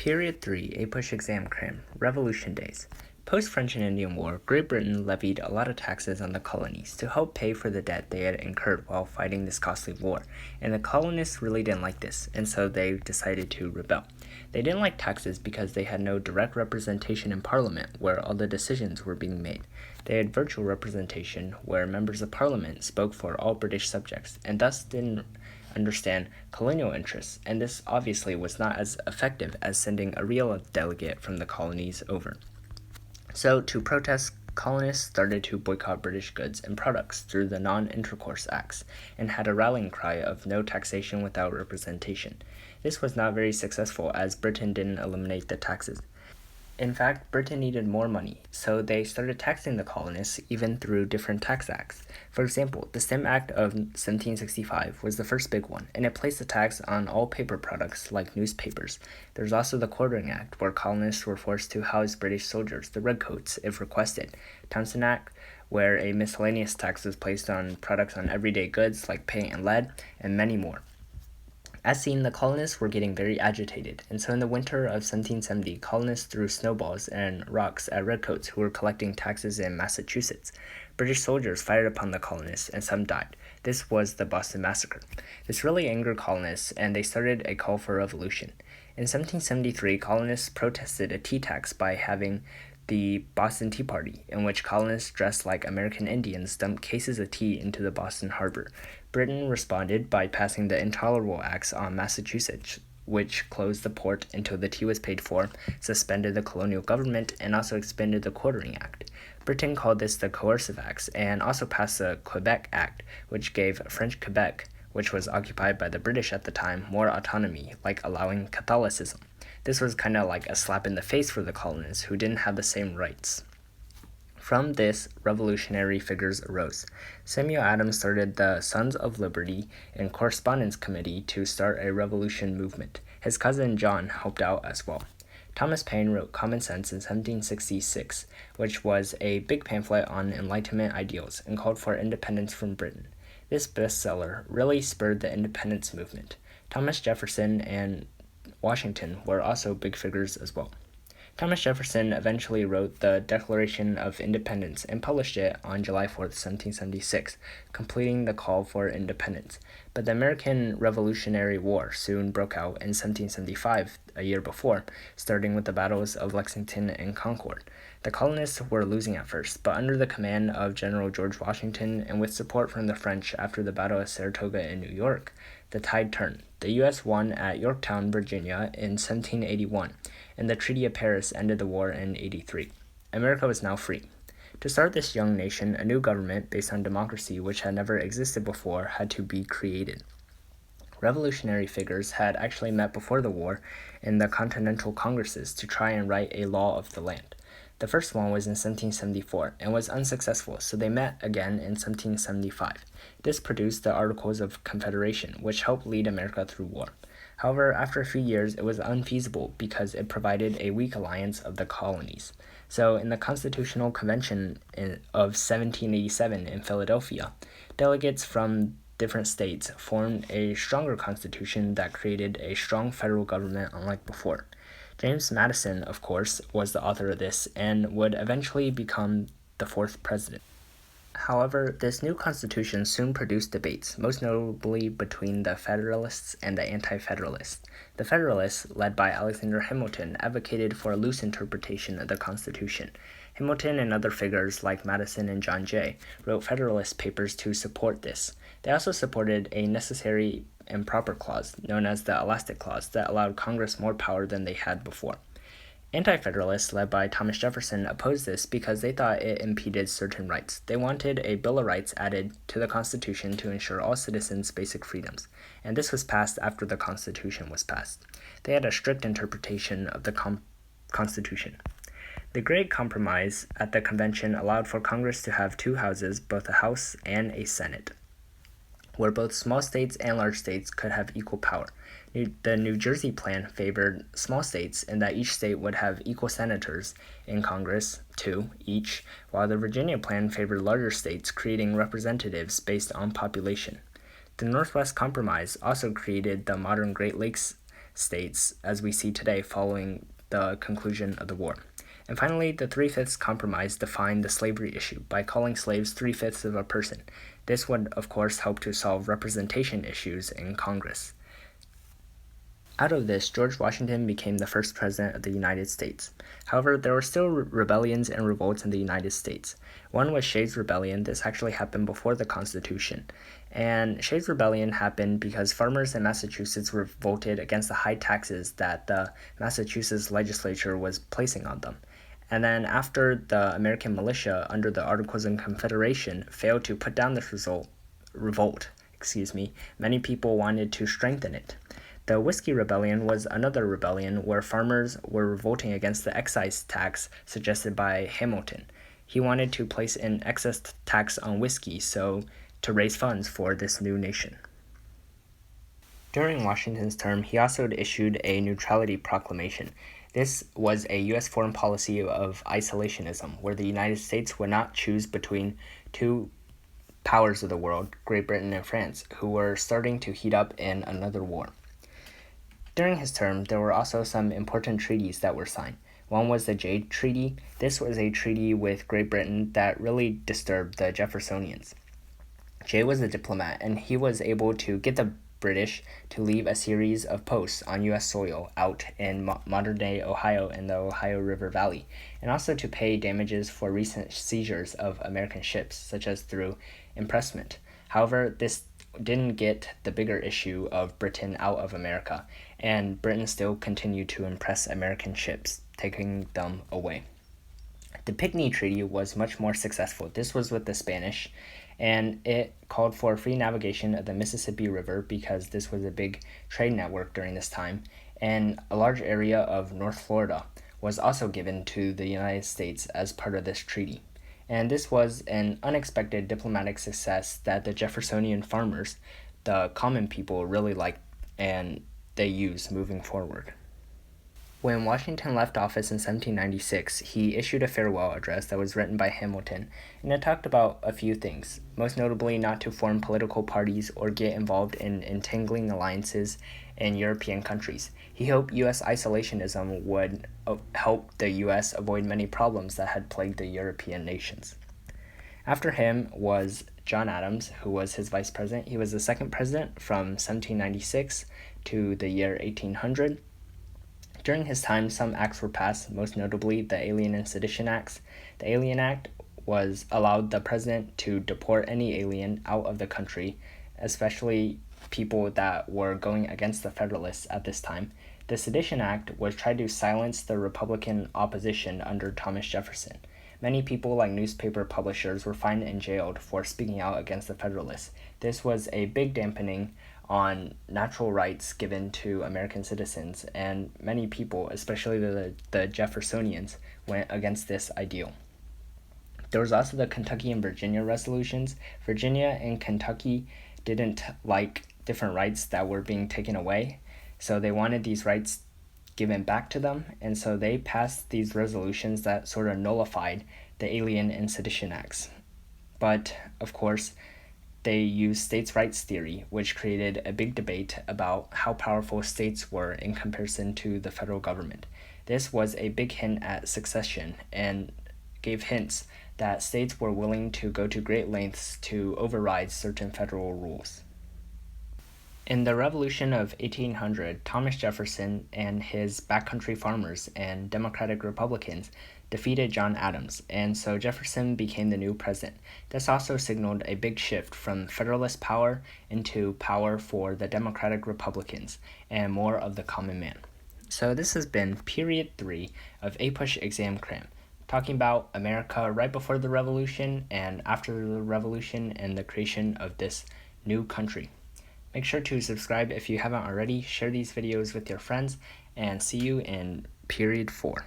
Period 3, APUSH exam cram, Revolution days. Post-French and Indian War, Great Britain levied a lot of taxes on the colonies to help pay for the debt they had incurred while fighting this costly war, and the colonists really didn't like this, and so they decided to rebel. They didn't like taxes because they had no direct representation in Parliament where all the decisions were being made. They had virtual representation where members of Parliament spoke for all British subjects, and thus didn't understand colonial interests, and this obviously was not as effective as sending a real delegate from the colonies over. So, to protest, colonists started to boycott British goods and products through the Non-Intercourse Acts, and had a rallying cry of no taxation without representation. This was not very successful as Britain didn't eliminate the taxes. In fact, Britain needed more money, so they started taxing the colonists even through different tax acts. For example, the Stamp Act of 1765 was the first big one, and it placed a tax on all paper products like newspapers. There's also the Quartering Act, where colonists were forced to house British soldiers, the Redcoats, if requested. Townshend Act, where a miscellaneous tax was placed on products on everyday goods like paint and lead, and many more. As seen, the colonists were getting very agitated, and so in the winter of 1770, colonists threw snowballs and rocks at redcoats who were collecting taxes in Massachusetts. British soldiers fired upon the colonists, and some died. This was the Boston Massacre. This really angered colonists, and they started a call for revolution. In 1773, colonists protested a tea tax by having the Boston Tea Party, in which colonists dressed like American Indians dumped cases of tea into the Boston harbor. Britain responded by passing the Intolerable Acts on Massachusetts, which closed the port until the tea was paid for, suspended the colonial government, and also expanded the Quartering Act. Britain called this the Coercive Acts, and also passed the Quebec Act, which gave French Quebec, which was occupied by the British at the time, more autonomy, like allowing Catholicism. This was kind of like a slap in the face for the colonists, who didn't have the same rights. From this, revolutionary figures arose. Samuel Adams started the Sons of Liberty and Correspondence Committee to start a revolution movement. His cousin John helped out as well. Thomas Paine wrote Common Sense in 1766, which was a big pamphlet on Enlightenment ideals and called for independence from Britain. This bestseller really spurred the independence movement. Thomas Jefferson and Washington were also big figures as well. Thomas Jefferson eventually wrote the Declaration of Independence and published it on July 4, 1776, completing the call for independence. But the American Revolutionary War soon broke out in 1775, a year before, starting with the battles of Lexington and Concord. The colonists were losing at first, but under the command of General George Washington and with support from the French after the Battle of Saratoga in New York, the tide turned. The U.S. won at Yorktown, Virginia in 1781, and the Treaty of Paris ended the war in 1883. America was now free. To start this young nation, a new government based on democracy which had never existed before had to be created. Revolutionary figures had actually met before the war in the Continental Congresses to try and write a law of the land. The first one was in 1774 and was unsuccessful, so they met again in 1775. This produced the Articles of Confederation, which helped lead America through war. However, after a few years, it was unfeasible because it provided a weak alliance of the colonies. So, in the Constitutional Convention of 1787 in Philadelphia, delegates from different states formed a stronger constitution that created a strong federal government unlike before. James Madison, of course, was the author of this and would eventually become the fourth president. However, this new constitution soon produced debates, most notably between the Federalists and the Anti-Federalists. The Federalists, led by Alexander Hamilton, advocated for a loose interpretation of the Constitution. Hamilton and other figures like Madison and John Jay wrote Federalist papers to support this. They also supported a necessary and proper clause, known as the Elastic Clause, that allowed Congress more power than they had before. Anti-Federalists, led by Thomas Jefferson, opposed this because they thought it impeded certain rights. They wanted a Bill of Rights added to the Constitution to ensure all citizens' basic freedoms, and this was passed after the Constitution was passed. They had a strict interpretation of the Constitution. The Great Compromise at the convention allowed for Congress to have two houses, both a House and a Senate, where both small states and large states could have equal power. The New Jersey plan favored small states in that each state would have equal senators in Congress, 2 each, while the Virginia plan favored larger states, creating representatives based on population. The Northwest Compromise also created the modern Great Lakes states as we see today following the conclusion of the war. And finally, the 3/5 Compromise defined the slavery issue by calling slaves 3/5 of a person. This would, of course, help to solve representation issues in Congress. Out of this, George Washington became the first president of the United States. However, there were still rebellions and revolts in the United States. One was Shays' Rebellion. This actually happened before the Constitution. And Shays' Rebellion happened because farmers in Massachusetts revolted against the high taxes that the Massachusetts legislature was placing on them. And then after the American militia under the Articles of Confederation failed to put down this revolt, many people wanted to strengthen it. The Whiskey Rebellion was another rebellion where farmers were revolting against the excise tax suggested by Hamilton. He wanted to place an excess tax on whiskey to raise funds for this new nation. During Washington's term, he also issued a Neutrality Proclamation. This was a U.S. foreign policy of isolationism, where the United States would not choose between two powers of the world, Great Britain and France, who were starting to heat up in another war. During his term, there were also some important treaties that were signed. One was the Jade Treaty. This was a treaty with Great Britain that really disturbed the Jeffersonians. Jay was a diplomat, and he was able to get the British to leave a series of posts on U.S. soil out in modern-day Ohio and the Ohio River Valley, and also to pay damages for recent seizures of American ships, such as through impressment. However, this didn't get the bigger issue of Britain out of America, and Britain still continued to impress American ships, taking them away. The Pickney Treaty was much more successful. This was with the Spanish, and it called for free navigation of the Mississippi River because this was a big trade network during this time, and a large area of North Florida was also given to the United States as part of this treaty. And this was an unexpected diplomatic success that the Jeffersonian farmers, the common people, really liked and they used moving forward. When Washington left office in 1796, he issued a farewell address that was written by Hamilton, and it talked about a few things, most notably not to form political parties or get involved in entangling alliances in European countries. He hoped U.S. isolationism would help the U.S. avoid many problems that had plagued the European nations. After him was John Adams, who was his vice president. He was the second president from 1796 to the year 1800. During his time, some acts were passed, most notably the Alien and Sedition Acts. The Alien Act allowed the president to deport any alien out of the country, especially people that were going against the Federalists at this time. The Sedition Act was tried to silence the Republican opposition under Thomas Jefferson. Many people, like newspaper publishers, were fined and jailed for speaking out against the Federalists. This was a big dampening on natural rights given to American citizens, and many people, especially the Jeffersonians, went against this ideal. There was also the Kentucky and Virginia resolutions. Virginia and Kentucky didn't like different rights that were being taken away, so they wanted these rights given back to them, and so they passed these resolutions that sort of nullified the Alien and Sedition Acts. But, of course, they used states' rights theory, which created a big debate about how powerful states were in comparison to the federal government. This was a big hint at secession and gave hints that states were willing to go to great lengths to override certain federal rules. In the Revolution of 1800, Thomas Jefferson and his backcountry farmers and Democratic Republicans defeated John Adams, and so Jefferson became the new president. This also signaled a big shift from Federalist power into power for the Democratic Republicans and more of the common man. So this has been period 3 of APUSH exam cram, talking about America right before the Revolution and after the Revolution and the creation of this new country. Make sure to subscribe if you haven't already, share these videos with your friends, and see you in period 4.